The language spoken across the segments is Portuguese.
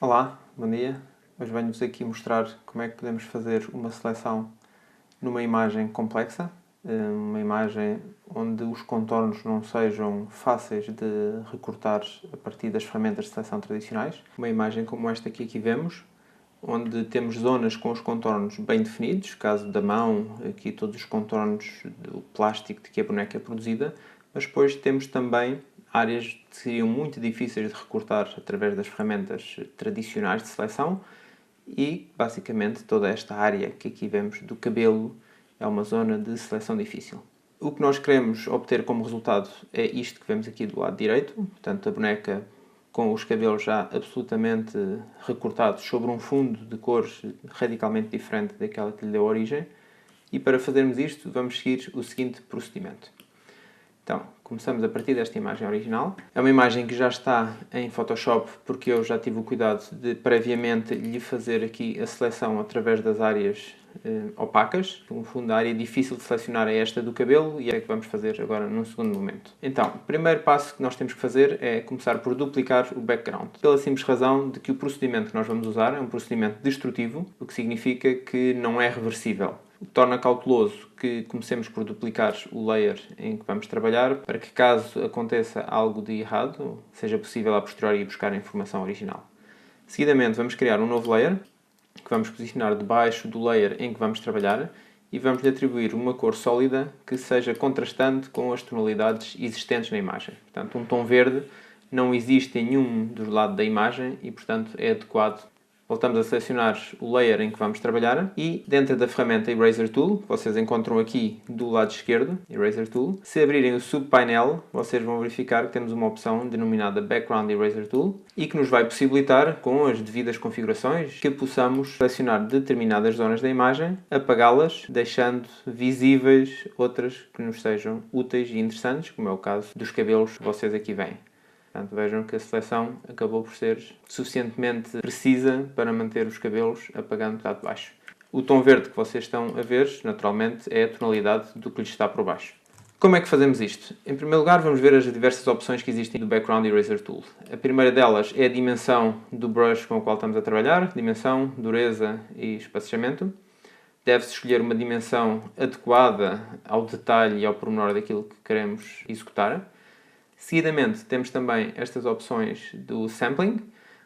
Olá, bom dia. Hoje venho-vos aqui mostrar como é que podemos fazer uma seleção numa imagem complexa, uma imagem onde os contornos não sejam fáceis de recortar a partir das ferramentas de seleção tradicionais. Uma imagem como esta que aqui vemos, onde temos zonas com os contornos bem definidos, caso da mão, aqui todos os contornos do plástico de que a boneca é produzida, mas depois temos também áreas que seriam muito difíceis de recortar através das ferramentas tradicionais de seleção e, basicamente, toda esta área que aqui vemos do cabelo é uma zona de seleção difícil. O que nós queremos obter como resultado é isto que vemos aqui do lado direito, portanto a boneca com os cabelos já absolutamente recortados sobre um fundo de cores radicalmente diferente daquela que lhe deu origem. E para fazermos isto vamos seguir o seguinte procedimento. Então, começamos a partir desta imagem original. É uma imagem que já está em Photoshop porque eu já tive o cuidado de previamente lhe fazer aqui a seleção através das áreas opacas. No fundo, a área difícil de selecionar é esta do cabelo e é a que vamos fazer agora num segundo momento. Então, o primeiro passo que nós temos que fazer é começar por duplicar o background. Pela simples razão de que o procedimento que nós vamos usar é um procedimento destrutivo, o que significa que não é reversível. O que torna cauteloso que comecemos por duplicar o layer em que vamos trabalhar, para que caso aconteça algo de errado, seja possível a posteriori ir buscar a informação original. Seguidamente vamos criar um novo layer, que vamos posicionar debaixo do layer em que vamos trabalhar, e vamos lhe atribuir uma cor sólida que seja contrastante com as tonalidades existentes na imagem. Portanto, um tom verde não existe em nenhum dos lados da imagem e, portanto, é adequado. Voltamos a selecionar o layer em que vamos trabalhar e dentro da ferramenta Eraser Tool, que vocês encontram aqui do lado esquerdo, Eraser Tool, se abrirem o subpainel, vocês vão verificar que temos uma opção denominada Background Eraser Tool e que nos vai possibilitar, com as devidas configurações, que possamos selecionar determinadas zonas da imagem, apagá-las, deixando visíveis outras que nos sejam úteis e interessantes, como é o caso dos cabelos que vocês aqui veem. Portanto, vejam que a seleção acabou por ser suficientemente precisa para manter os cabelos apagando cá de baixo. O tom verde que vocês estão a ver, naturalmente, é a tonalidade do que lhe está por baixo. Como é que fazemos isto? Em primeiro lugar, vamos ver as diversas opções que existem do Background Eraser Tool. A primeira delas é a dimensão do brush com o qual estamos a trabalhar, dimensão, dureza e espaçamento. Deve-se escolher uma dimensão adequada ao detalhe e ao pormenor daquilo que queremos executar. Seguidamente temos também estas opções do sampling.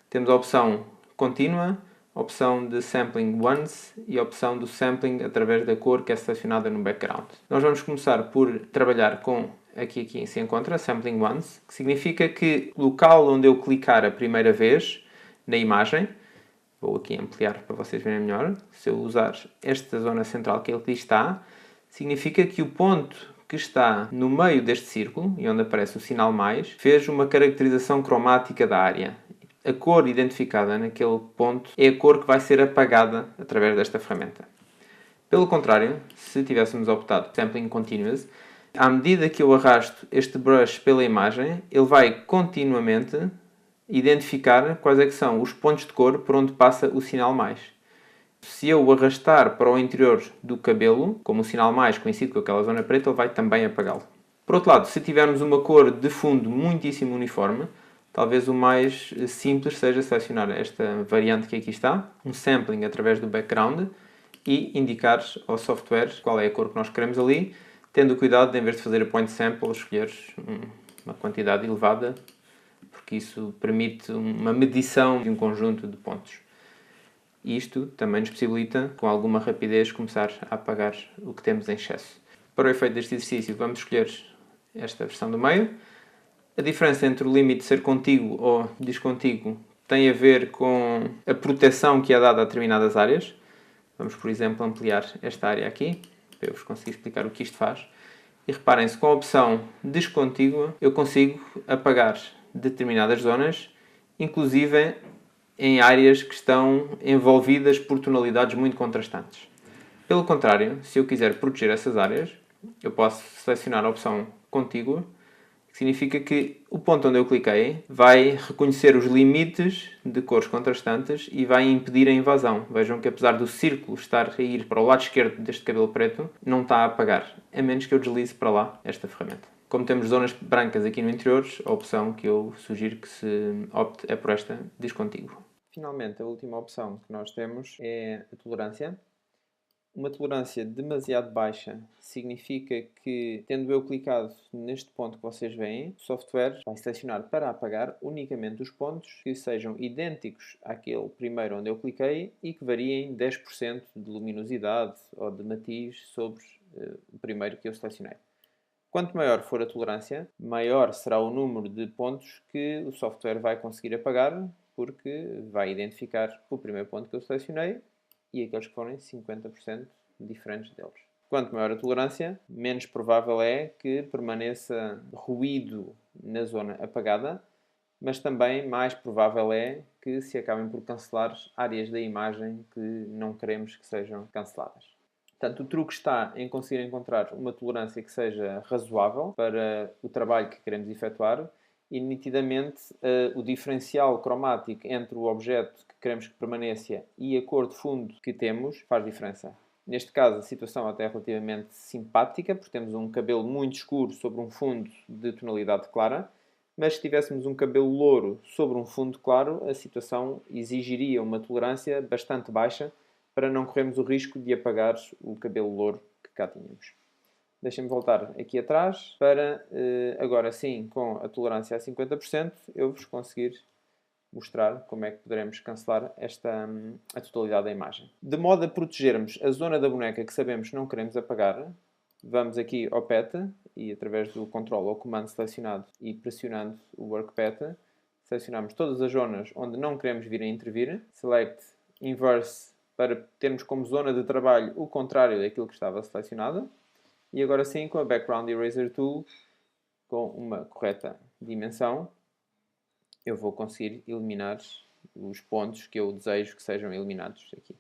Temos a opção contínua, a opção de sampling once e a opção do sampling através da cor que é selecionada no background. Nós vamos começar por trabalhar com aqui se encontra sampling once, que significa que o local onde eu clicar a primeira vez na imagem, vou aqui ampliar para vocês verem melhor, se eu usar esta zona central que aqui está, significa que o ponto que está no meio deste círculo, e onde aparece o sinal mais, fez uma caracterização cromática da área. A cor identificada naquele ponto é a cor que vai ser apagada através desta ferramenta. Pelo contrário, se tivéssemos optado por Sampling Continuous, à medida que eu arrasto este brush pela imagem, ele vai continuamente identificar quais é que são os pontos de cor por onde passa o sinal mais. Se eu o arrastar para o interior do cabelo, como o sinal mais coincide com aquela zona preta, ele vai também apagá-lo. Por outro lado, se tivermos uma cor de fundo muitíssimo uniforme, talvez o mais simples seja selecionar esta variante que aqui está, um sampling através do background, e indicar ao software qual é a cor que nós queremos ali, tendo o cuidado de, em vez de fazer a point sample, escolher uma quantidade elevada, porque isso permite uma medição de um conjunto de pontos. Isto também nos possibilita, com alguma rapidez, começar a apagar o que temos em excesso. Para o efeito deste exercício, vamos escolher esta versão do meio. A diferença entre o limite ser contíguo ou descontíguo tem a ver com a proteção que é dada a determinadas áreas. Vamos, por exemplo, ampliar esta área aqui, para eu vos conseguir explicar o que isto faz. E reparem-se, com a opção descontígua, eu consigo apagar determinadas zonas, inclusive em áreas que estão envolvidas por tonalidades muito contrastantes. Pelo contrário, se eu quiser proteger essas áreas, eu posso selecionar a opção contígua, que significa que o ponto onde eu cliquei vai reconhecer os limites de cores contrastantes e vai impedir a invasão. Vejam que apesar do círculo estar a ir para o lado esquerdo deste cabelo preto, não está a apagar, a menos que eu deslize para lá esta ferramenta. Como temos zonas brancas aqui no interior, a opção que eu sugiro que se opte é por esta descontígua. Finalmente, a última opção que nós temos é a tolerância. Uma tolerância demasiado baixa significa que, tendo eu clicado neste ponto que vocês veem, o software vai selecionar para apagar unicamente os pontos que sejam idênticos àquele primeiro onde eu cliquei e que variem 10% de luminosidade ou de matiz sobre o primeiro que eu selecionei. Quanto maior for a tolerância, maior será o número de pontos que o software vai conseguir apagar, porque vai identificar o primeiro ponto que eu selecionei e aqueles que forem 50% diferentes deles. Quanto maior a tolerância, menos provável é que permaneça ruído na zona apagada, mas também mais provável é que se acabem por cancelar áreas da imagem que não queremos que sejam canceladas. Portanto, o truque está em conseguir encontrar uma tolerância que seja razoável para o trabalho que queremos efetuar e, nitidamente, o diferencial cromático entre o objeto que queremos que permaneça e a cor de fundo que temos faz diferença. Neste caso, a situação até é relativamente simpática, porque temos um cabelo muito escuro sobre um fundo de tonalidade clara, mas se tivéssemos um cabelo louro sobre um fundo claro, a situação exigiria uma tolerância bastante baixa para não corrermos o risco de apagar o cabelo louro que cá tínhamos. Deixem-me voltar aqui atrás para, agora sim, com a tolerância a 50%, eu vos conseguir mostrar como é que poderemos cancelar a totalidade da imagem. De modo a protegermos a zona da boneca que sabemos que não queremos apagar, vamos aqui ao PET e através do Ctrl ou comando selecionado e pressionando o Work PET, selecionamos todas as zonas onde não queremos vir a intervir, Select Inverse para termos como zona de trabalho o contrário daquilo que estava selecionado. E agora sim, com a Background Eraser Tool, com uma correta dimensão, eu vou conseguir eliminar os pontos que eu desejo que sejam eliminados aqui.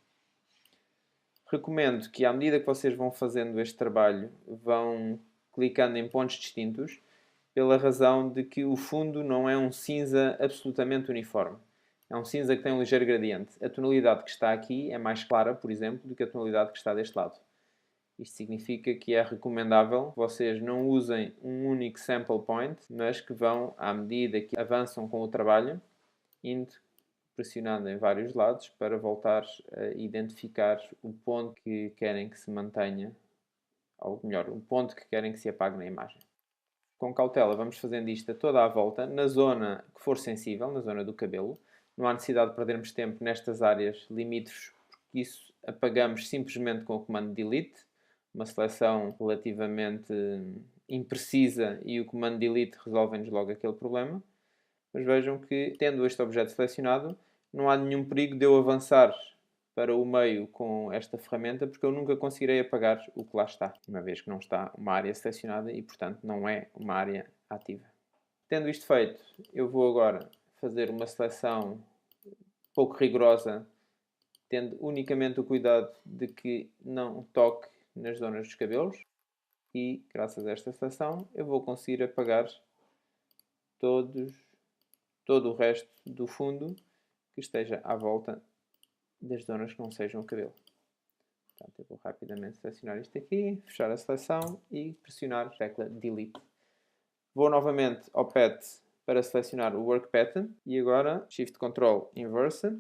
Recomendo que, à medida que vocês vão fazendo este trabalho, vão clicando em pontos distintos, pela razão de que o fundo não é um cinza absolutamente uniforme. É um cinza que tem um ligeiro gradiente. A tonalidade que está aqui é mais clara, por exemplo, do que a tonalidade que está deste lado. Isto significa que é recomendável que vocês não usem um único sample point, mas que vão, à medida que avançam com o trabalho, indo pressionando em vários lados para voltar a identificar o ponto que querem que se mantenha, ou melhor, o ponto que querem que se apague na imagem. Com cautela vamos fazendo isto a toda a volta, na zona que for sensível, na zona do cabelo. Não há necessidade de perdermos tempo nestas áreas limítrofes, porque isso apagamos simplesmente com o comando Delete, uma seleção relativamente imprecisa e o comando Delete resolve-nos logo aquele problema. Mas vejam que, tendo este objeto selecionado, não há nenhum perigo de eu avançar para o meio com esta ferramenta, porque eu nunca conseguirei apagar o que lá está, uma vez que não está uma área selecionada e, portanto, não é uma área ativa. Tendo isto feito, eu vou agora fazer uma seleção pouco rigorosa, tendo unicamente o cuidado de que não toque nas zonas dos cabelos e, graças a esta seleção, eu vou conseguir apagar todo o resto do fundo que esteja à volta das zonas que não sejam o cabelo. Portanto, eu vou rapidamente selecionar isto aqui, fechar a seleção e pressionar a tecla Delete. Vou novamente ao PET para selecionar o Work Pattern e agora Shift Ctrl Inverse.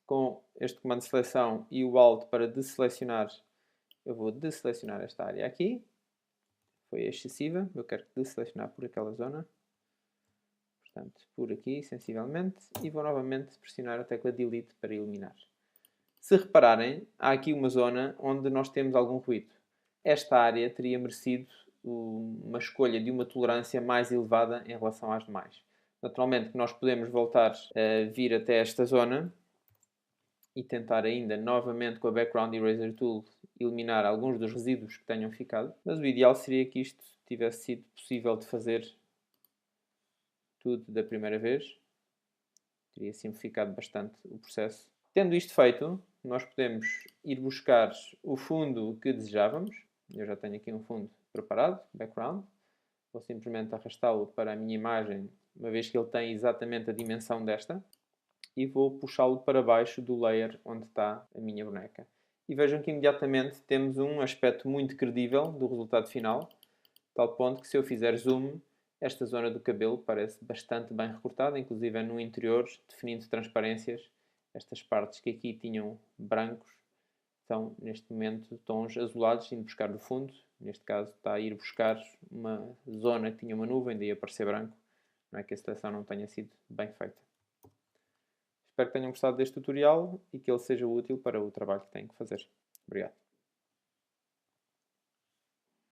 Com este comando de seleção e o Alt para desselecionar, eu vou desselecionar esta área aqui. Foi excessiva, eu quero desselecionar por aquela zona. Portanto, por aqui, sensivelmente, e vou novamente pressionar a tecla Delete para eliminar. Se repararem, há aqui uma zona onde nós temos algum ruído. Esta área teria merecido uma escolha de uma tolerância mais elevada em relação às demais. Naturalmente que nós podemos voltar a vir até esta zona e tentar ainda novamente com a Background Eraser Tool eliminar alguns dos resíduos que tenham ficado, mas o ideal seria que isto tivesse sido possível de fazer tudo da primeira vez. Teria simplificado bastante o processo. Tendo isto feito, nós podemos ir buscar o fundo que desejávamos. Eu já tenho aqui um fundo preparado, background. Vou simplesmente arrastá-lo para a minha imagem, uma vez que ele tem exatamente a dimensão desta. E vou puxá-lo para baixo do layer onde está a minha boneca. E vejam que imediatamente temos um aspecto muito credível do resultado final, tal ponto que se eu fizer zoom, Esta zona do cabelo parece bastante bem recortada, inclusive no interior, definindo transparências. Estas partes que aqui tinham brancos são, neste momento, tons azulados, indo buscar do fundo. Neste caso, está a ir buscar uma zona que tinha uma nuvem, daí aparecer branco. Não é que a seleção não tenha sido bem feita. Espero que tenham gostado deste tutorial e que ele seja útil para o trabalho que têm que fazer. Obrigado.